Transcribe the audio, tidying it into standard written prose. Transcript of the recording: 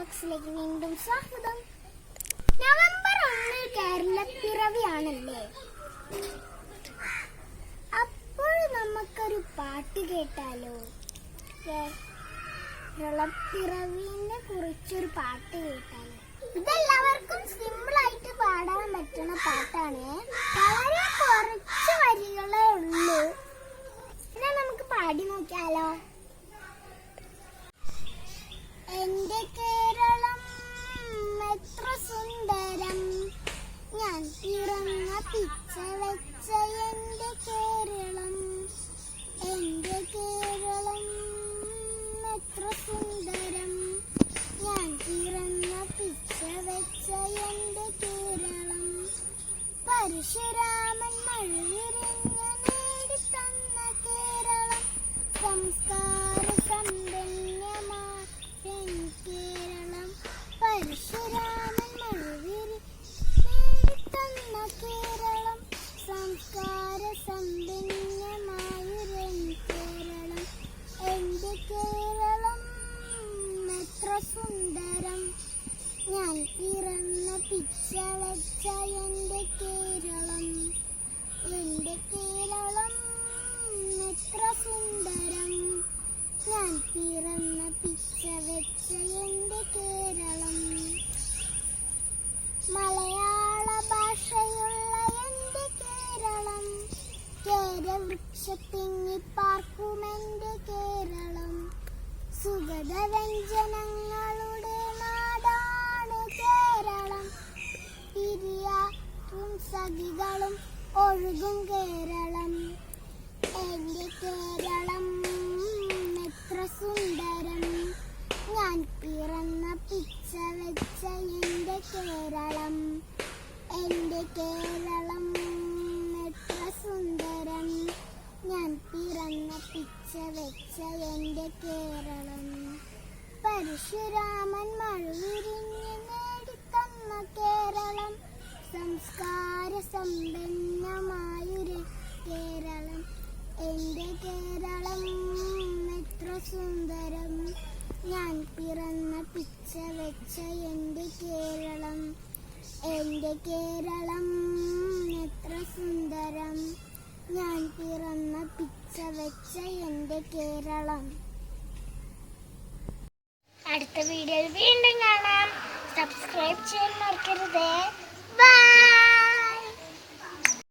വ്ലോഗ്സിലേക്ക് വീണ്ടും സ്വാഗതം. നവംബർ 1 കേരളപ്പിറവിയാണല്ലേ. അപ്പോൾ നമുക്കൊരു പാട്ട് കേട്ടാലോ? കേരളപ്പിറവിനെ കുറിച്ചൊരു പാട്ട് കേട്ടാലോ? ഇതെല്ലാവർക്കും സിമ്പിൾ ആയിട്ട് പാടാൻ പറ്റുന്ന പാട്ടാണ്. വളരെ കുറച്ച് വരികളേ ഉള്ളൂ. എന്നാ നമുക്ക് പാടി നോക്കിയാലോ? എന്റെ കേരളം എത്ര സുന്ദരം, ഞാൻ പിറന്ന പിച്ച വെച്ച എന്റെ കേരളം. എന്റെ കേരളം എത്ര സുന്ദരം, ഞാൻ പിറന്ന പിച്ച വെച്ച എന്റെ കേരളം. പരശുരാമൻ മഴ വിരിഞ്ഞ് നേടിത്തന്ന കേരളം. സംസ്കാര സമ്പന്നമായ കേരളം. പരശുരാമൻ മഴ നേടിത്തന്ന കേരളം. സംസ്കാര സമ്പന്നമായൊരു കേരളം. എന്റെ കേരളം എത്ര സുന്ദരം, ഞാൻ പിറന്ന പിച്ച വെച്ച എന്റെ കേരളം. എന്റെ കേരളം എത്ര സുന്ദരം, ഞാൻ പിറന്ന പിച്ച വെച്ച എന്റെ കേരളം. മലയാള ഭാഷയുള്ള എന്റെ കേരളം, കേരവൃക്ഷത്തിങ്ങിപ്പാർക്കുമെന്റെ കേരളം. സുഗതവ്യഞ്ജനങ്ങളുടെ നാടാണ് കേരളം. പിരിയാറും സഖികളും ഒഴുകും കേരളം. എന്റെ കേരളം എത്ര സുന്ദരം, ഞാൻ പിറന്ന പിച്ച വെച്ച എന്റെ കേരളം. എന്റെ കേരളം എത്ര സുന്ദരം, ഞാൻ പിറന്ന പിച്ച വെച്ച എന്റെ കേരളം. പരശുരാമൻ മഴ വിരിഞ്ഞ് നേടിത്തന്ന കേരളം. സംസ്കാര സമ്പന്നമായൊരു കേരളം. എന്റെ കേരളം എത്ര സുന്ദരം, ഞാൻ പിറന്ന പിച്ച വെച്ച എന്റെ കേരളം. എന്റെ കേരളം എത്ര സുന്ദരം, ഞാൻ പിറന്ന പിച്ച വെച്ച എന്റെ കേരളം. അടുത്ത വീഡിയോയിൽ വീണ്ടും കാണാം. സബ്സ്ക്രൈബ് ചെയ്യാൻ മറക്കരുതേ. ബൈ.